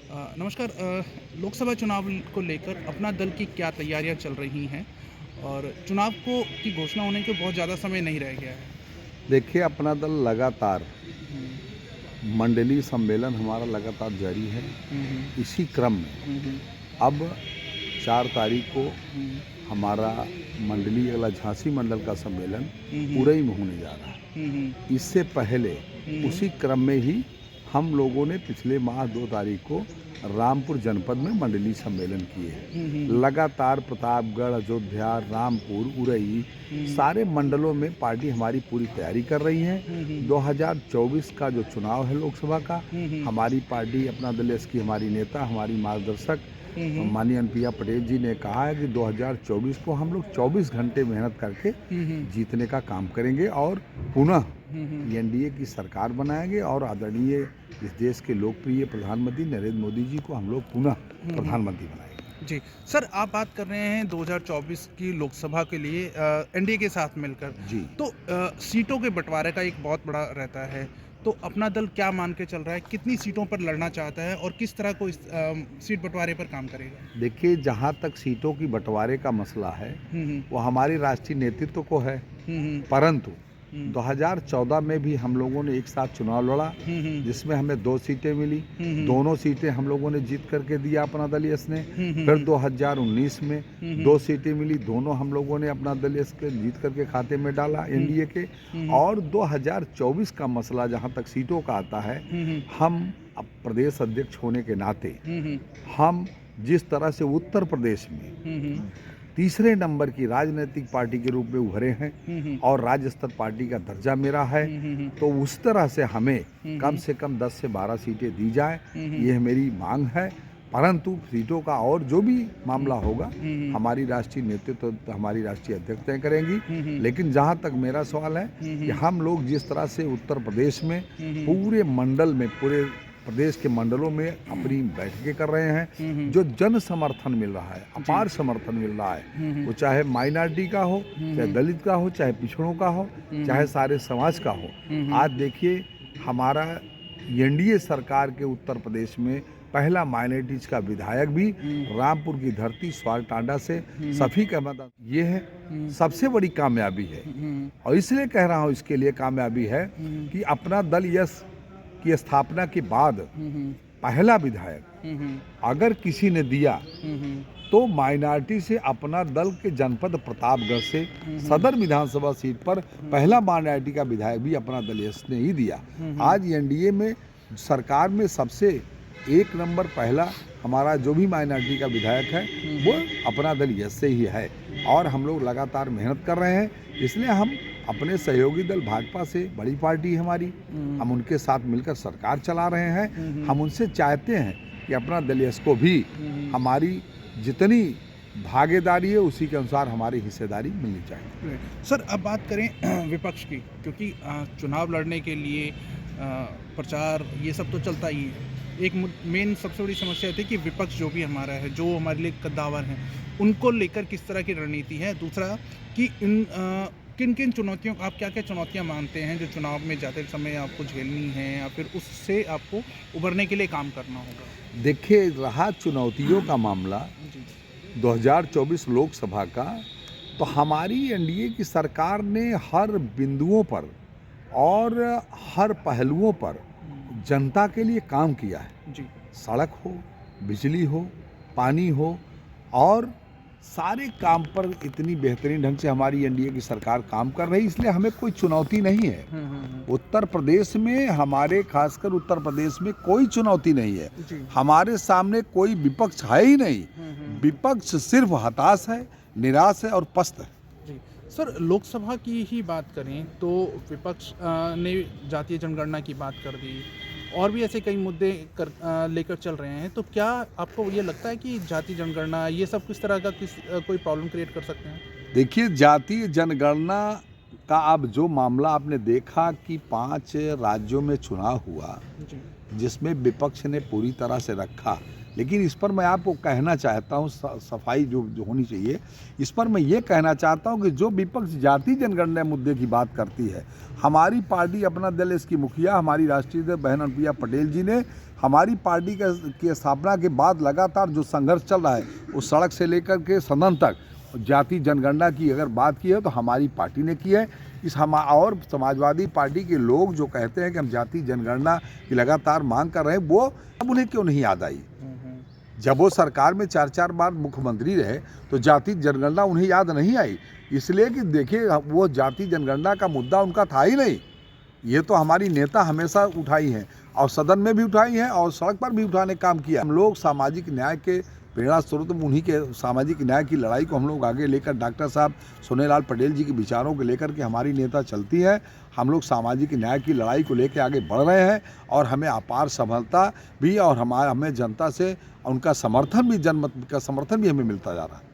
नमस्कार। लोकसभा चुनाव को लेकर अपना दल की क्या तैयारियां चल रही हैं और चुनाव को की घोषणा होने के बहुत ज़्यादा समय नहीं रह गया है। देखिए, अपना दल लगातार हुँ, मंडलीय सम्मेलन हमारा लगातार जारी है। हुँ, हुँ, इसी क्रम में हुँ, हुँ, अब 4 तारीख को हुँ, हमारा मंडलीय वाला झांसी मंडल का सम्मेलन हुँ, हुँ, उरई में होने जा रहा है। हुँ, हुँ, इससे पहले हुँ, हुँ, उसी क्रम में ही हम लोगों ने पिछले माह 2 तारीख को रामपुर जनपद में मंडलीय सम्मेलन किए हुँ, हुँ, हैं। हुँ, लगातार प्रतापगढ़, अयोध्या, रामपुर, उरई सारे मंडलों में पार्टी हमारी पूरी तैयारी कर रही है। हुँ, हुँ, 2024 का जो चुनाव है लोकसभा का, हुँ, हुँ, हमारी पार्टी अपना दल इसकी हमारी नेता, हमारी मार्गदर्शक हुँ, हुँ, माननीय अनुप्रिया पटेल जी ने कहा है कि 2024 को हम लोग 24 घंटे मेहनत करके हुँ, हुँ, जीतने का काम करेंगे और पुनः हुँ, हुँ, एनडीए की सरकार बनाएंगे और आदरणीय इस देश के लोकप्रिय प्रधानमंत्री नरेंद्र मोदी जी को हम लोग पुनः हुँ, हुँ। प्रधानमंत्री बनाएंगे। जी, सर आप बात कर रहे हैं 2024 की लोकसभा के लिए एनडीए के साथ मिलकर। जी। तो सीटों के बँटवारे का एक बहुत बड़ा रहता है। तो अपना दल क्या मान के चल रहा है? कितनी सीटों पर लड़ना चाहता है और किस तरह को इस सीट बँटवारे पर काम करेगा? देखिए, जहाँ तक सीटों की बंटवारे का मसला है, हुँ, हुँ। वो हमारे राष्ट्रीय नेतृत्व को है। हुँ, हुँ। परंतु हुँ। 2014 में भी हम लोगों ने एक साथ चुनाव लड़ा, हुँ, हुँ। जिसमें हमें 2 सीटें मिली। हुँ, हुँ। दोनों सीटें हम लोगों ने जीत करके दिया अपना दल यस ने। हुँ, हुँ, फिर हुँ। 2019 में हुँ, 2 हुँ। सीटें मिली, दोनों हम लोगों ने अपना दल यस के जीत करके खाते में डाला हुँ। एनडीए के। हुँ, हुँ। और 2024 का मसला जहाँ तक सीटों का आता है, हुँ, हुँ। हम अब प्रदेश अध्यक्ष होने के नाते हुँ, हुँ। हम जिस तरह से उत्तर प्रदेश में हुँ, हुँ। तीसरे नंबर की राजनीतिक पार्टी के रूप में उभरे हैं हुँ, हुँ। और राज्य स्तर पार्टी का दर्जा मेरा है, हुँ, हुँ, हुँ। तो उस तरह से हमें हुँ, कम हुँ। से कम 10 से 12 सीटें दी जाएँ, हुँ, हुँ। ये मेरी मांग है। परंतु सीटों का और जो भी हुँ। मामला होगा, हुँ, हुँ। हमारी राष्ट्रीय नेतृत्व तो हमारी राष्ट्रीय अध्यक्ष तय करेंगी। हुँ, हुँ। लेकिन जहाँ तक मेरा सवाल है हुँ, कि हुँ। हम लोग जिस तरह से उत्तर प्रदेश में हुँ, हुँ। पूरे मंडल में, पूरे प्रदेश के मंडलों में अपनी बैठकें कर रहे हैं, हुँ, हुँ। जो जन समर्थन मिल रहा है, जी। अपार समर्थन मिल रहा है, हुँ, हुँ। वो चाहे माइनॉरिटी का हो, हुँ, चाहे हुँ। दलित का हो, चाहे पिछड़ों का हो, हुँ, चाहे हुँ। सारे समाज का हो। हुँ, हुँ। आज देखिए, हमारा एनडीए सरकार के उत्तर प्रदेश में पहला माइनॉरिटीज का विधायक भी हुँ। रामपुर की धरती स्वाल टांडा से हुँ, हुँ। सभी का मदद, ये है हुँ। सबसे बड़ी कामयाबी है। हुँ, हुँ। और इसलिए कह रहा हूँ, इसके लिए कामयाबी है हुँ। कि अपना दल यस की स्थापना के बाद हुँ, हुँ। पहला विधायक हुँ, हुँ। अगर किसी ने दिया, हुँ, हुँ। तो माइनॉरिटी से अपना दल के जनपद प्रतापगढ़ से हुँ, हुँ। सदर विधानसभा सीट पर पहला माइनॉरिटी का विधायक भी अपना दल यस ने ही दिया। हुँ, हुँ। आज एनडीए में सरकार में सबसे एक नंबर पहला हमारा जो भी माइनॉरिटी का विधायक है, वो अपना दल यस से ही है। और हम लोग लगातार मेहनत कर रहे हैं, इसलिए हम अपने सहयोगी दल भाजपा से, बड़ी पार्टी है हमारी, हुँ। हम उनके साथ मिलकर सरकार चला रहे हैं। हुँ, हुँ। हम उनसे चाहते हैं कि अपना दल यस को भी हुँ, हुँ। हमारी जितनी भागीदारी है उसी के अनुसार हमारी हिस्सेदारी मिलनी चाहिए। राइट। सर अब बात करें विपक्ष की, क्योंकि चुनाव लड़ने के लिए प्रचार ये सब तो चलता ही है। एक मेन सबसे बड़ी समस्या थी कि विपक्ष जो भी हमारा है, जो हमारे लिए कद्दावर हैं, उनको लेकर किस तरह की रणनीति है। दूसरा कि किन किन चुनौतियों, आप क्या क्या चुनौतियां मानते हैं जो चुनाव में जाते समय आपको झेलनी है या फिर उससे आपको उभरने के लिए काम करना होगा? देखिए, रहा चुनौतियों का मामला जी। 2024 लोकसभा का, तो हमारी एनडीए की सरकार ने हर बिंदुओं पर और हर पहलुओं पर जनता के लिए काम किया है। जी। सड़क हो, बिजली हो, पानी हो, और सारे काम पर इतनी बेहतरीन ढंग से हमारी एनडीए की सरकार काम कर रही है, इसलिए हमें कोई चुनौती नहीं है। उत्तर प्रदेश में, हमारे खासकर उत्तर प्रदेश में कोई चुनौती नहीं है। जी। हमारे सामने कोई विपक्ष है ही नहीं। विपक्ष सिर्फ हताश है, निराश है और पस्त है। जी। सर लोकसभा की ही बात करें तो विपक्ष ने जातीय जनगणना की बात कर दी और भी ऐसे कई मुद्दे लेकर चल रहे हैं। तो क्या आपको ये लगता है कि जातीय जनगणना ये सब किस तरह का कोई प्रॉब्लम क्रिएट कर सकते हैं? देखिए, जातीय जनगणना का अब जो मामला आपने देखा कि 5 राज्यों में चुनाव हुआ, जी। जिसमें विपक्ष ने पूरी तरह से रखा, लेकिन इस पर मैं आपको कहना चाहता हूँ, सफाई जो होनी चाहिए, इस पर मैं ये कहना चाहता हूँ कि जो विपक्ष जाति जनगणना मुद्दे की बात करती है, हमारी पार्टी अपना दल इसकी मुखिया हमारी राष्ट्रीय अध्यक्ष बहन अनुप्रिया पटेल जी ने हमारी पार्टी की स्थापना के बाद लगातार जो संघर्ष चल रहा है, उस सड़क से लेकर के सदन तक जाति जनगणना की अगर बात की है तो हमारी पार्टी ने की है। और समाजवादी पार्टी के लोग जो कहते हैं कि हम जाति जनगणना की लगातार मांग कर रहे हैं, वो अब उन्हें क्यों नहीं याद आई? जब वो सरकार में 4-4 बार मुख्यमंत्री रहे तो जाति जनगणना उन्हें याद नहीं आई, इसलिए कि देखिए वो जाति जनगणना का मुद्दा उनका था ही नहीं। ये तो हमारी नेता हमेशा उठाई हैं और सदन में भी उठाई हैं और सड़क पर भी उठाने का काम किया। हम लोग सामाजिक न्याय के प्रेरणा स्रोत, उन्हीं के सामाजिक न्याय की लड़ाई को हम लोग आगे लेकर डॉक्टर साहब सोनेलाल पटेल जी के विचारों को लेकर के हमारी नेता चलती है। हम लोग सामाजिक न्याय की लड़ाई को लेकर आगे बढ़ रहे हैं और हमें अपार सफलता भी और हमें जनता से उनका समर्थन भी, जनमत का समर्थन भी हमें मिलता जा रहा है।